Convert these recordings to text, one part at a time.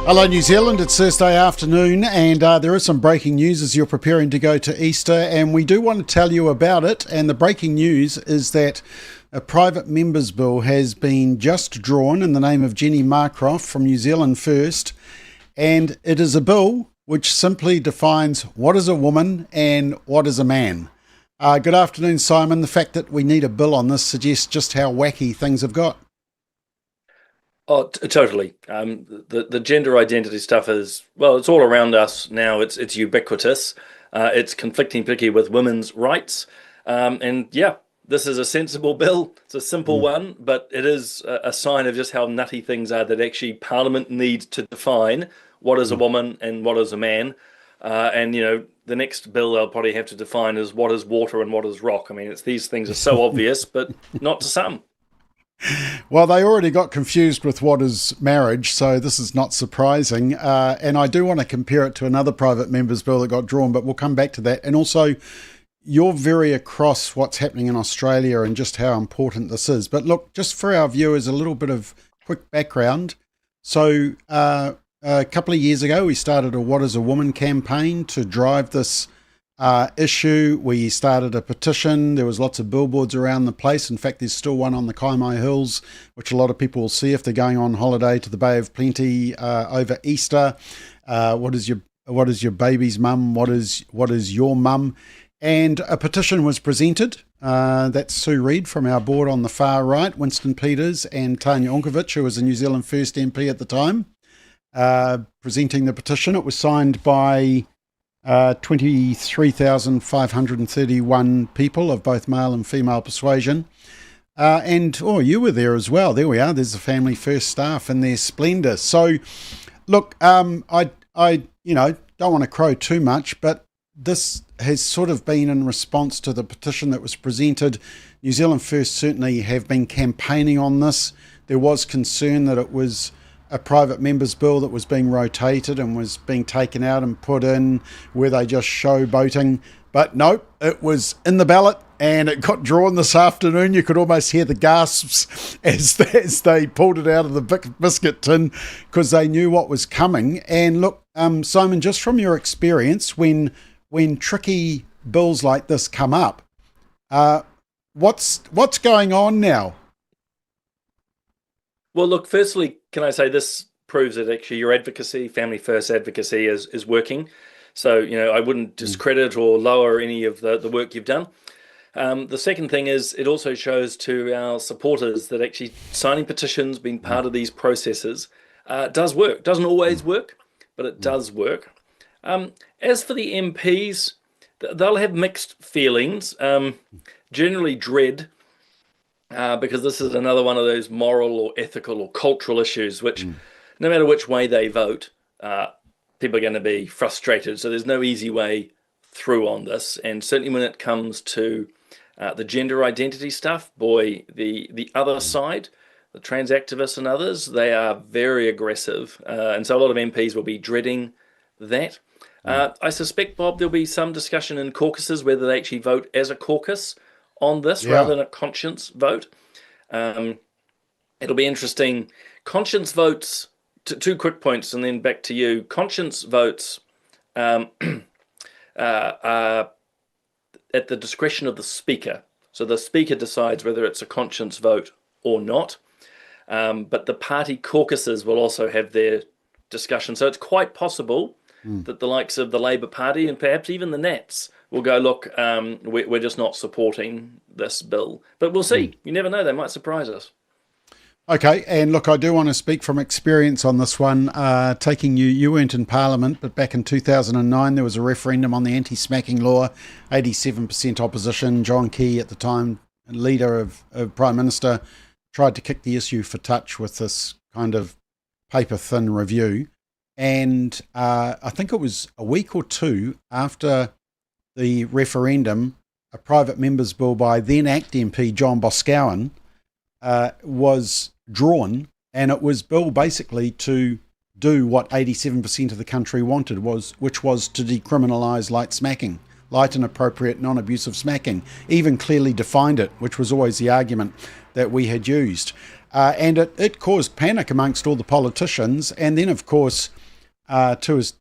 Hello New Zealand, it's Thursday afternoon and there is some breaking news as you're preparing to go to Easter, and we do want to tell you about it. And the breaking news is that a private members bill has been just drawn in the name of Jenny Marcroft from New Zealand First, and it is a bill which simply defines what is a woman and what is a man. Good afternoon, Simon. The fact that we need a bill on this suggests just how wacky things have got. Oh, totally. The gender identity stuff is, well, it's all around us now. It's ubiquitous. It's conflicting particularly with women's rights. And yeah, this is a sensible bill. It's a simple one, but it is a sign of just how nutty things are, that actually Parliament needs to define what is a woman and what is a man. And, you know, the next bill they'll probably have to define is what is water and what is rock. I mean, these things are so obvious, but not to some. Well, they already got confused with what is marriage, so this is not surprising. And I do want to compare it to another private members bill that got drawn, but we'll come back to that. And also, you're very across what's happening in Australia and just how important this is. But look, just for our viewers, a little bit of quick background. So a couple of years ago, we started a What is a Woman campaign to drive this issue. We started a petition. There was lots of billboards around the place. In fact, there's still one on the Kaimai Hills, which a lot of people will see if they're going on holiday to the Bay of Plenty over Easter. What is your baby's mum? What is your mum? And a petition was presented. That's Sue Reid from our board on the far right, Winston Peters and Tanya Unkovic, who was a New Zealand First MP at the time, presenting the petition. It was signed by 23,531 people of both male and female persuasion. And you were there as well. There we are. There's the Family First staff in their splendour. So, look, I don't want to crow too much, but this has sort of been in response to the petition that was presented. New Zealand First certainly have been campaigning on this. There was concern that it was a private members bill that was being rotated and was being taken out and put in, where they just showboating. But nope, it was in the ballot and it got drawn this afternoon. You could almost hear the gasps as they pulled it out of the biscuit tin because they knew what was coming. And look, Simon, just from your experience, when tricky bills like this come up, what's going on now? Well, look, firstly, can I say this proves that actually your advocacy, Family First advocacy, is working. So, you know, I wouldn't discredit or lower any of the work you've done. The second thing is it also shows to our supporters that actually signing petitions, being part of these processes, does work. Doesn't always work, but it does work. As for the MPs, they'll have mixed feelings, generally dread, because this is another one of those moral or ethical or cultural issues which, no matter which way they vote, people are going to be frustrated. So there's no easy way through on this. And certainly when it comes to the gender identity stuff, boy, the other side, the trans activists and others, they are very aggressive. And so a lot of MPs will be dreading that. I suspect, Bob, there'll be some discussion in caucuses whether they actually vote as a caucus on this rather than a conscience vote. It'll be interesting. Conscience votes, two quick points and then back to you. Conscience votes are at the discretion of the Speaker. So the Speaker decides whether it's a conscience vote or not. But the party caucuses will also have their discussion. So it's quite possible that the likes of the Labour Party and perhaps even the Nats will go, look, we're just not supporting this bill. But we'll see. You never know. They might surprise us. Okay. And look, I do want to speak from experience on this one. You weren't in Parliament, but back in 2009, there was a referendum on the anti-smacking law, 87% opposition. John Key, at the time, leader of Prime Minister, tried to kick the issue for touch with this kind of paper-thin review. And I think it was a week or two after the referendum, a private members bill by then ACT MP John Boscawen was drawn, and it was bill basically to do what 87% of the country wanted, which was to decriminalise light smacking. light and appropriate non-abusive smacking, even clearly defined it, which was always the argument that we had used. And it caused panic amongst all the politicians. And then, of course, to his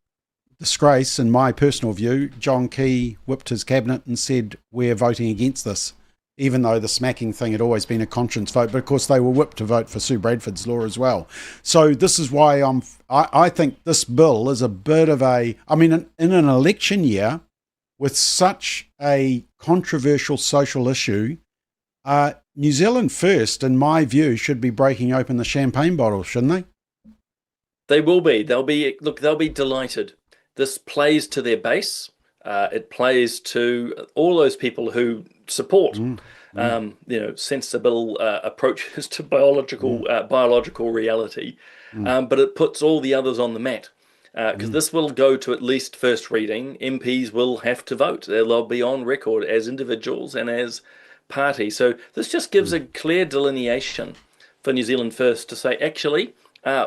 disgrace, in my personal view, John Key whipped his cabinet and said, we're voting against this, even though the smacking thing had always been a conscience vote. But of course, they were whipped to vote for Sue Bradford's law as well. So this is why I think this bill is a bit of in an election year with such a controversial social issue, New Zealand First, in my view, should be breaking open the champagne bottle, shouldn't they? They will be. They'll be delighted. This plays to their base. It plays to all those people who support, sensible approaches to biological reality. But it puts all the others on the mat. Because this will go to at least first reading. MPs will have to vote. They'll be on record as individuals and as parties. So this just gives a clear delineation for New Zealand First to say, actually,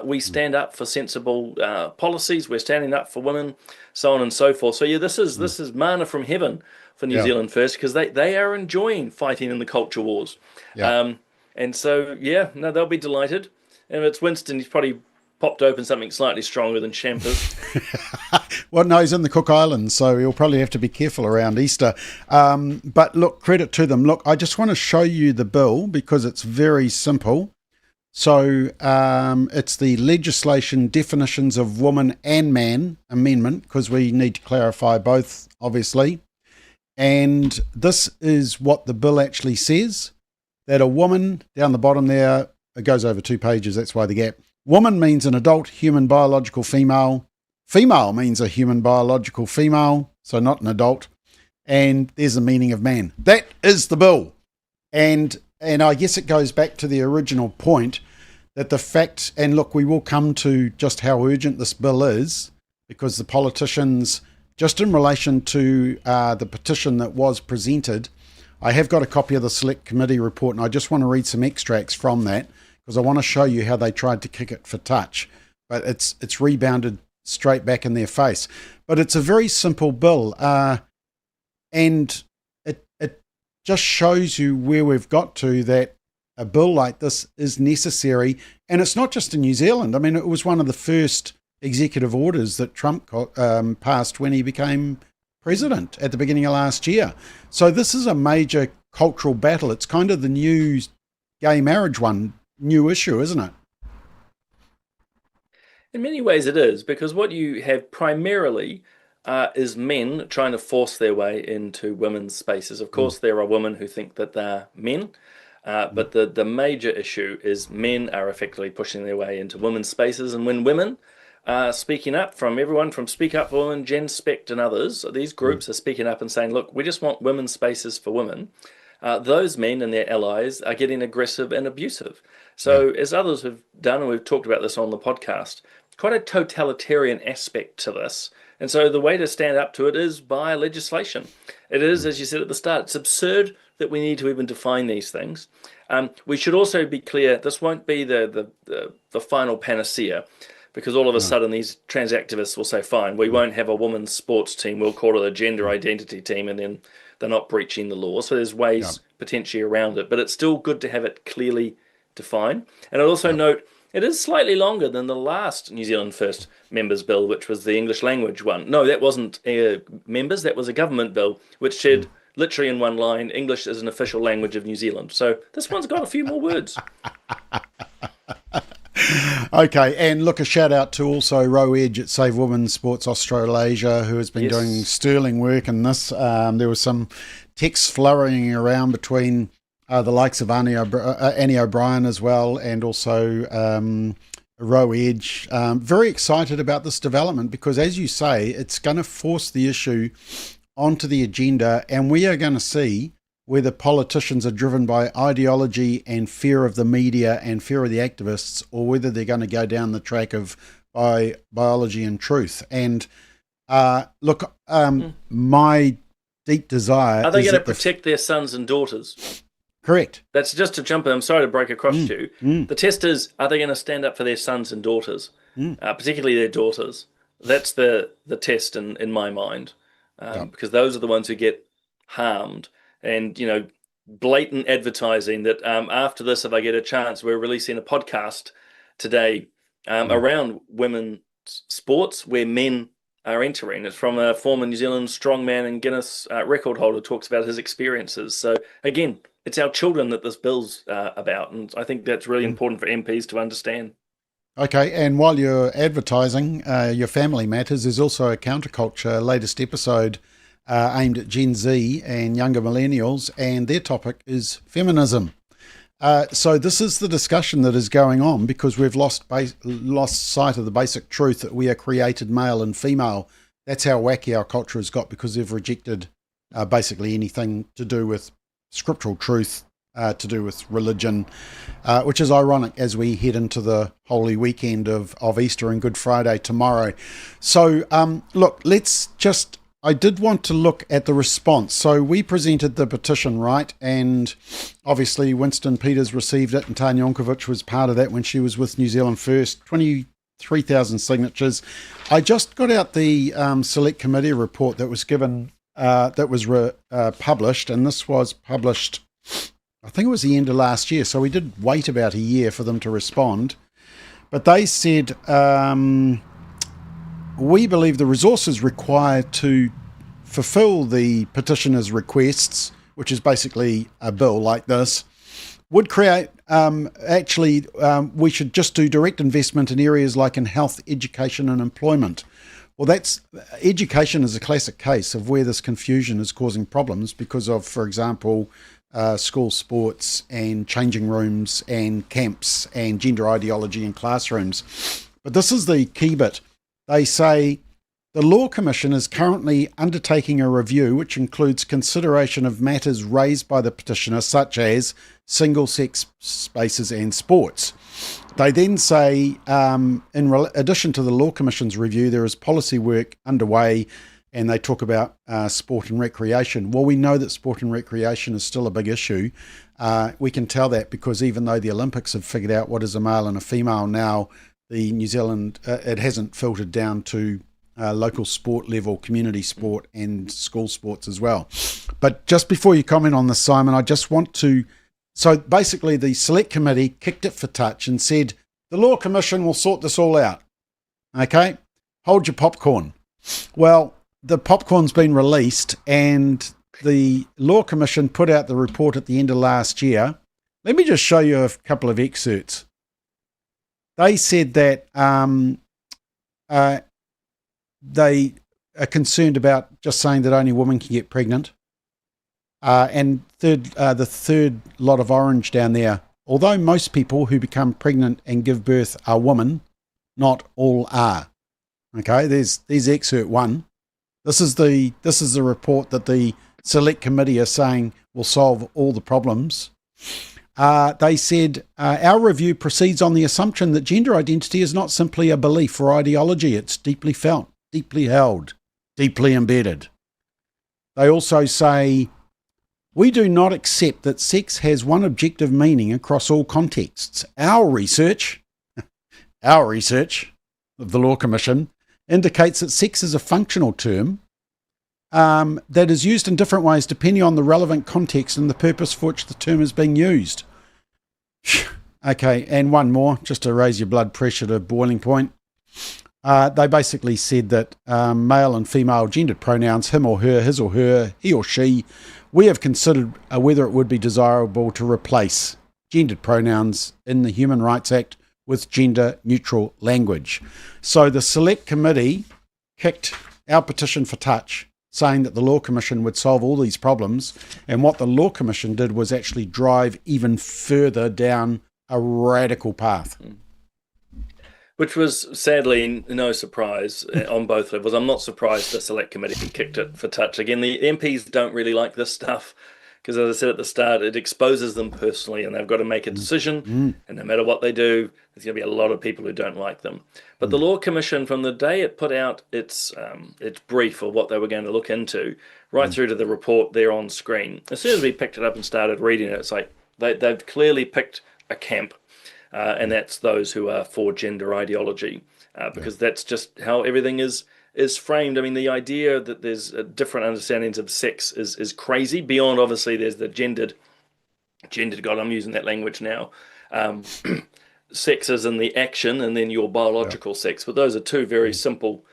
we stand up for sensible policies. We're standing up for women, so on and so forth. So yeah, this is manna from heaven for New Zealand First, because they are enjoying fighting in the culture wars. And so they'll be delighted. And if it's Winston, he's probably popped open something slightly stronger than champers. Well, no, he's in the Cook Islands, so he'll probably have to be careful around Easter. But look, credit to them. Look, I just want to show you the bill because it's very simple. So it's the Legislation Definitions of Woman and Man Amendment, because we need to clarify both, obviously. And this is what the bill actually says, that a woman, down the bottom there, it goes over 2 pages, that's why the gap. Woman means an adult human biological female. Female means a human biological female, so not an adult. And there's the meaning of man. That is the bill. And I guess it goes back to the original point that the fact, and look, we will come to just how urgent this bill is, because the politicians, just in relation to the petition that was presented, I have got a copy of the Select Committee report, and I just want to read some extracts from that, because I want to show you how they tried to kick it for touch, but it's rebounded straight back in their face. But it's a very simple bill, and it just shows you where we've got to, that a bill like this is necessary. And it's not just in New Zealand. I mean, it was one of the first executive orders that Trump passed when he became president at the beginning of last year. So this is a major cultural battle. It's kind of the new gay marriage new issue, isn't it? In many ways it is, because what you have primarily is men trying to force their way into women's spaces. Of course, there are women who think that they're men, but the major issue is men are effectively pushing their way into women's spaces. And when women are speaking up, from everyone from Speak Up for Women, Gen Spect and others, these groups are speaking up and saying, look, we just want women's spaces for women. Those men and their allies are getting aggressive and abusive. So as others have done, and we've talked about this on the podcast, quite a totalitarian aspect to this. And so the way to stand up to it is by legislation. It is, as you said at the start, it's absurd that we need to even define these things. We should also be clear, this won't be the final panacea, because all of a sudden these trans activists will say, fine, we won't have a women's sports team, we'll call it a gender identity team, and then they're not breaching the law. So there's ways potentially around it, but it's still good to have it clearly defined. And I'd also note, it is slightly longer than the last New Zealand First members bill, which was the English language one. No, that wasn't members, that was a government bill, which said literally in one line, English is an official language of New Zealand. So this one's got a few more words. Okay, and look, a shout out to also Roe Edge at Save Women's Sports Australasia, who has been doing sterling work in this. There was some texts flurrying around between the likes of Annie O'Brien as well, and also Roe Edge. Very excited about this development, because as you say, it's going to force the issue onto the agenda, and we are going to see whether politicians are driven by ideology and fear of the media and fear of the activists, or whether they're going to go down the track of biology and truth. And look, my deep desire are they going to protect their sons and daughters? Correct. That's just to jump in. I'm sorry to break across to you. The test is, are they going to stand up for their sons and daughters, particularly their daughters? That's the test in my mind. because those are the ones who get harmed. And, blatant advertising that after this, if I get a chance, we're releasing a podcast today around women's sports where men are entering. It's from a former New Zealand strongman and Guinness record holder, talks about his experiences. So again, it's our children that this bill's about, and I think that's really important for MPs to understand. Okay, and while you're advertising your family matters, there's also a Counterculture latest episode aimed at Gen Z and younger millennials, and their topic is feminism. So this is the discussion that is going on because we've lost sight of the basic truth that we are created male and female. That's how wacky our culture has got, because they've rejected basically anything to do with scriptural truth, to do with religion, which is ironic as we head into the holy weekend of Easter and Good Friday tomorrow. So look, I did want to look at the response. So we presented the petition, right? And obviously Winston Peters received it, and Tanya Unkovic was part of that when she was with New Zealand First. 23,000 signatures. I just got out the Select Committee report that was given, that was published, and this was published, I think it was the end of last year. So we did wait about a year for them to respond. But they said, we believe the resources required to fulfill the petitioner's requests, which is basically a bill like this, would create, we should just do direct investment in areas like in health, education and employment. Well, education is a classic case of where this confusion is causing problems because of, for example, school sports and changing rooms and camps and gender ideology in classrooms. But this is the key bit. They say the Law Commission is currently undertaking a review which includes consideration of matters raised by the petitioner, such as single-sex spaces and sports. They then say, in addition to the Law Commission's review, there is policy work underway, and they talk about sport and recreation. Well, we know that sport and recreation is still a big issue. We can tell that because even though the Olympics have figured out what is a male and a female now, the New Zealand, it hasn't filtered down to local sport level, community sport and school sports as well. But just before you comment on this, Simon, I just want to, so basically the Select Committee kicked it for touch and said, the Law Commission will sort this all out. Okay? Hold your popcorn. Well, the popcorn's been released and the Law Commission put out the report at the end of last year. Let me just show you a couple of excerpts. They said that they are concerned about just saying that only women can get pregnant. And the third lot of orange down there, although most people who become pregnant and give birth are women, not all are. Okay, there's excerpt one. This is the report that the Select Committee are saying will solve all the problems. They said, our review proceeds on the assumption that gender identity is not simply a belief or ideology. It's deeply felt, deeply held, deeply embedded. They also say, we do not accept that sex has one objective meaning across all contexts. Our research of the Law Commission indicates that sex is a functional term that is used in different ways depending on the relevant context and the purpose for which the term is being used. Okay, and one more, just to raise your blood pressure to boiling point. They basically said that male and female gendered pronouns, him or her, his or her, he or she, we have considered whether it would be desirable to replace gendered pronouns in the Human Rights Act with gender-neutral language. So the Select Committee kicked our petition for touch, saying that the Law Commission would solve all these problems, and what the Law Commission did was actually drive even further down a radical path. Which was sadly no surprise on both levels. I'm not surprised the Select Committee kicked it for touch. Again, the MPs don't really like this stuff because, as I said at the start, it exposes them personally and they've got to make a decision. And no matter what they do, there's going to be a lot of people who don't like them. But the Law Commission, from the day it put out its brief of what they were going to look into, right through to the report there on screen, as soon as we picked it up and started reading it, it's like they've clearly picked a camp. And that's those who are for gender ideology, because that's just how everything is is framed. I mean, the idea that there's different understandings of sex is crazy. Beyond, obviously, there's the gendered. God, I'm using that language now. Um, Sex is in the action, and then your Yeah. biological sex. But those are two very simple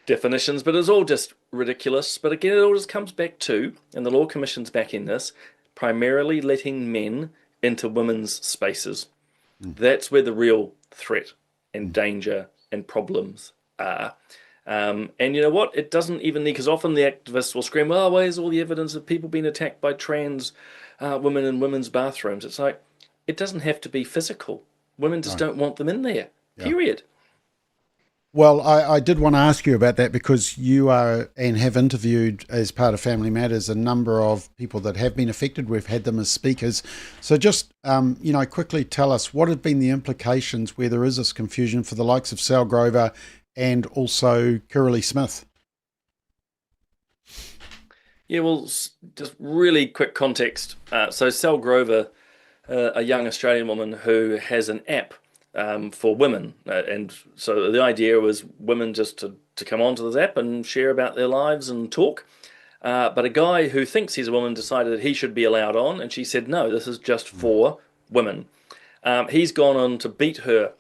definitions. But it's all just ridiculous. But again, it all just comes back to, and the Law Commission's back in this, primarily letting men into women's spaces. That's where the real threat and danger and problems are. And you know what? It doesn't even need, because often the activists will scream, well, where's all the evidence of people being attacked by trans women in women's bathrooms? It's like, it doesn't have to be physical. Women just don't want them in there, period. Well, I did want to ask you about that because you are and have interviewed as part of Family Matters a number of people that have been affected. We've had them as speakers. So just, quickly tell us what have been the implications where there is this confusion for the likes of Sal Grover and also Kirralie Smith. Yeah, well, just really quick context. So Sal Grover, a young Australian woman who has an app for women. And so the idea was women just to come onto this app and share about their lives and talk. But a guy who thinks he's a woman decided that he should be allowed on, and she said, no, this is just for women. He's gone on to beat her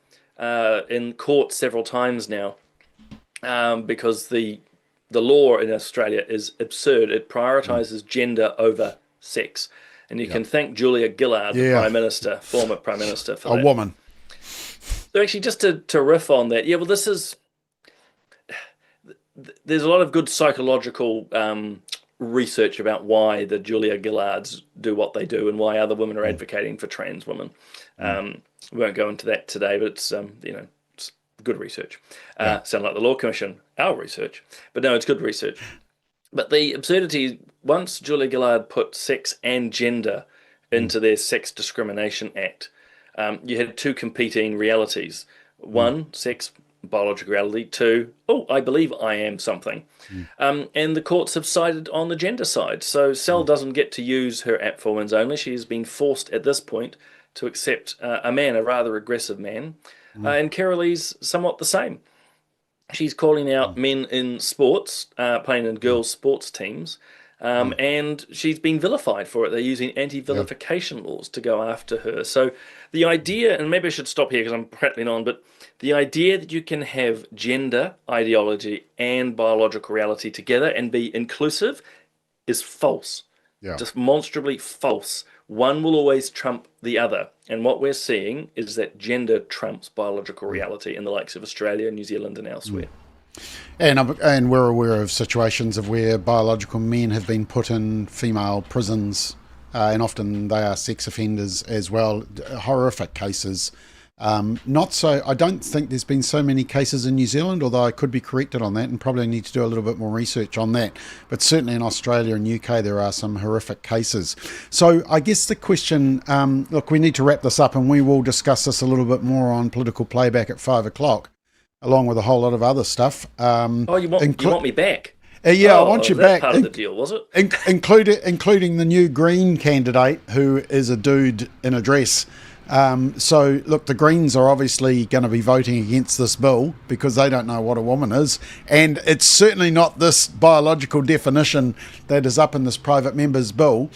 in court several times now because the law in Australia is absurd. It prioritizes gender over sex. And you can thank Julia Gillard, the Prime Minister, former Prime Minister, for that. A woman. So actually, just to riff on that, there's a lot of good psychological research about why the Julia Gillards do what they do and why other women are advocating for trans women. We won't go into that today, but it's it's good research. Sound like the Law Commission, our research, but no, it's good research. But the absurdity, once Julia Gillard put sex and gender into their Sex Discrimination Act, you had two competing realities. One, sex, biological reality. Two, I believe I am something. And the courts have sided on the gender side. So Sal doesn't get to use her app for women's only. She has been forced at this point to accept a man, a rather aggressive man. And Kirralie's somewhat the same. She's calling out men in sports, playing in girls' sports teams, and she's been vilified for it. They're using anti-vilification laws to go after her. So the idea, and maybe I should stop here because I'm prattling on, but the idea that you can have gender, ideology, and biological reality together and be inclusive is false. Just demonstrably false. One will always trump the other. And what we're seeing is that gender trumps biological reality in the likes of Australia, New Zealand, and elsewhere. And we're aware of situations of where biological men have been put in female prisons, and often they are sex offenders as well. Horrific cases. I don't think there's been so many cases in New Zealand, although I could be corrected on that and probably need to do a little bit more research on that. But certainly in Australia and UK, there are some horrific cases. So I guess the question, look, we need to wrap this up and we will discuss this a little bit more on Political Playback at 5 o'clock, along with a whole lot of other stuff. You want me back? I want you back. Part of the deal, was it? Including the new Green candidate, who is a dude in a dress. So, look, the Greens are obviously going to be voting against this bill because they don't know what a woman is. And it's certainly not this biological definition that is up in this private member's bill.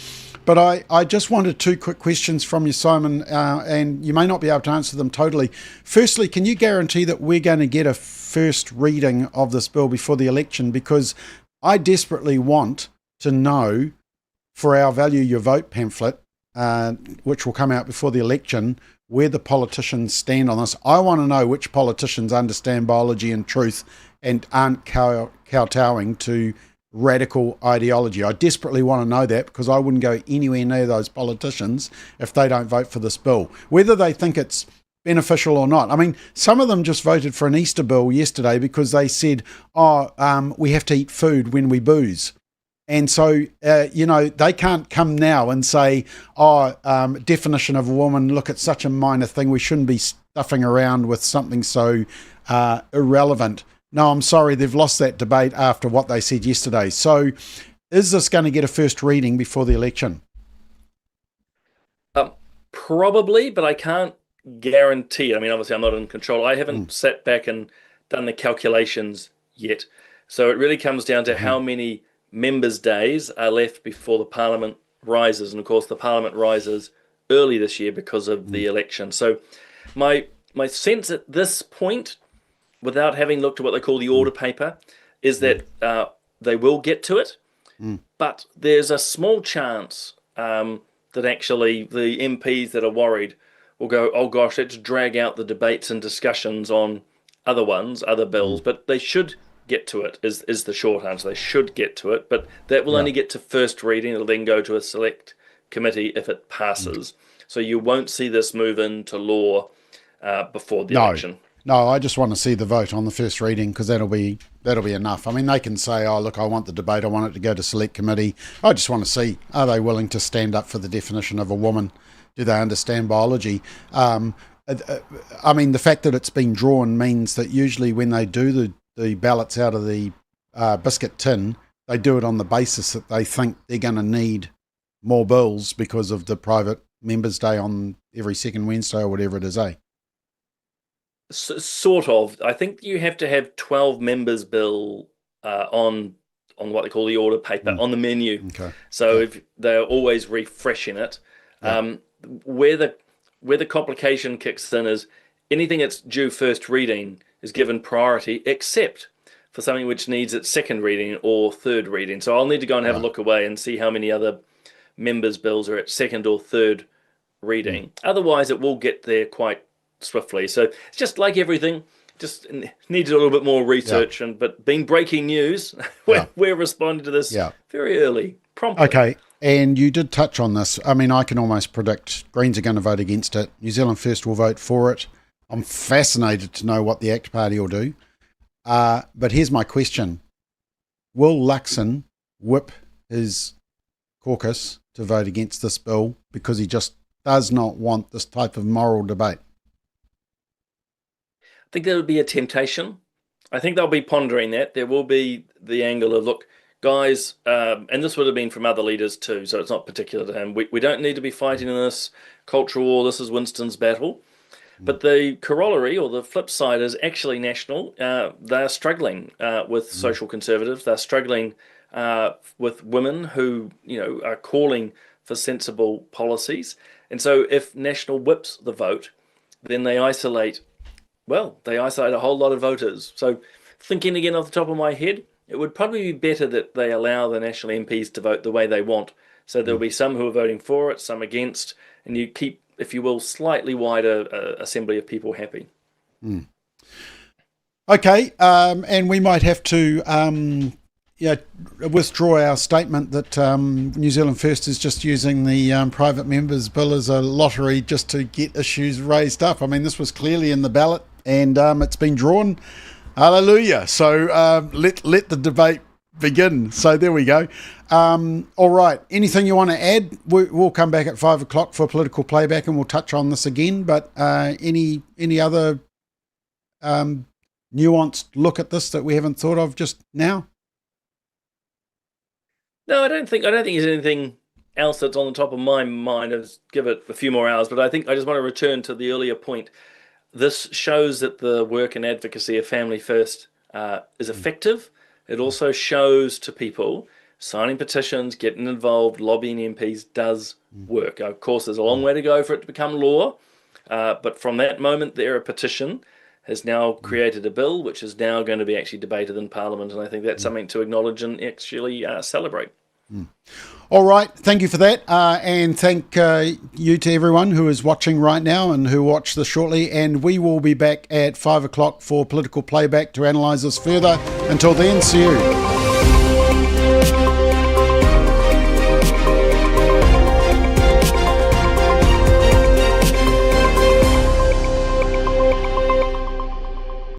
But I just wanted two quick questions from you, Simon, and you may not be able to answer them totally. Firstly, can you guarantee that we're going to get a first reading of this bill before the election? Because I desperately want to know, for our Value Your Vote pamphlet, which will come out before the election, where the politicians stand on this. I want to know which politicians understand biology and truth and aren't kowtowing to radical ideology. I desperately want to know that because I wouldn't go anywhere near those politicians if they don't vote for this bill, whether they think it's beneficial or not. I mean, some of them just voted for an Easter bill yesterday because they said, we have to eat food when we booze. And so, they can't come now and say, definition of a woman, look, it's such a minor thing. We shouldn't be stuffing around with something so irrelevant. No, I'm sorry, they've lost that debate after what they said yesterday. So is this going to get a first reading before the election? Probably, but I can't guarantee it. I mean, obviously, I'm not in control. I haven't sat back and done the calculations yet. So it really comes down to how many members' days are left before the Parliament rises. And of course, the Parliament rises early this year because of the election. So my sense at this point, without having looked at what they call the order paper, is that they will get to it. But there's a small chance that actually the MPs that are worried will go, oh gosh, let's drag out the debates and discussions on other bills. But they should get to it, is the short answer. They should get to it, but that will only get to first reading. It'll then go to a select committee if it passes. So you won't see this move into law before the election. No, I just want to see the vote on the first reading, because that'll be enough. I mean, they can say, oh, look, I want the debate, I want it to go to select committee. I just want to see, are they willing to stand up for the definition of a woman? Do they understand biology? I mean, the fact that it's been drawn means that usually when they do the ballots out of the biscuit tin, they do it on the basis that they think they're going to need more bills because of the private members' day on every second Wednesday or whatever it is, eh? Sort of. I think you have to have 12 members' bill on what they call the order paper, on the menu. Okay. So if they're always refreshing it. Where the complication kicks in is anything that's due first reading is given priority, except for something which needs its second reading or third reading. So I'll need to go and have a look away and see how many other members' bills are at second or third reading. Otherwise, it will get there quite swiftly. So it's just like everything, just needs a little bit more research. But being breaking news, we're responding to this very early, promptly. Okay. And you did touch on this. I mean, I can almost predict Greens are going to vote against it. New Zealand First will vote for it. I'm fascinated to know what the ACT Party will do. But here's my question. Will Luxon whip his caucus to vote against this bill because he just does not want this type of moral debate? I think there would be a temptation. I think they'll be pondering that. There will be the angle of, look, guys, and this would have been from other leaders too, so it's not particular to him. We don't need to be fighting in this cultural war. This is Winston's battle. But the corollary, or the flip side, is actually national. They're struggling with social conservatives. They're struggling with women who, are calling for sensible policies. And so if national whips the vote, then they isolate a whole lot of voters. So thinking again off the top of my head, it would probably be better that they allow the national MPs to vote the way they want. So there'll be some who are voting for it, some against, and you keep, if you will, slightly wider assembly of people happy. Okay, and we might have to withdraw our statement that New Zealand First is just using the private members' bill as a lottery just to get issues raised up. I mean, this was clearly in the ballot, and it's been drawn. Hallelujah. So let the debate begin. So there we go. All right. Anything you want to add? We'll come back at 5 o'clock for political playback and we'll touch on this again. But any other nuanced look at this that we haven't thought of just now? No, I don't think there's anything else that's on the top of my mind. I'll just give it a few more hours. But I think I just want to return to the earlier point. This shows that the work and advocacy of Family First is effective. It also shows to people signing petitions, getting involved, lobbying MPs does work. Of course, there's a long way to go for it to become law. But from that moment there, a petition has now created a bill, which is now going to be actually debated in Parliament. And I think that's something to acknowledge and actually celebrate. All right. Thank you for that. And thank you to everyone who is watching right now and who watch this shortly. And we will be back at 5 o'clock for political playback to analyse this further. Until then, see you.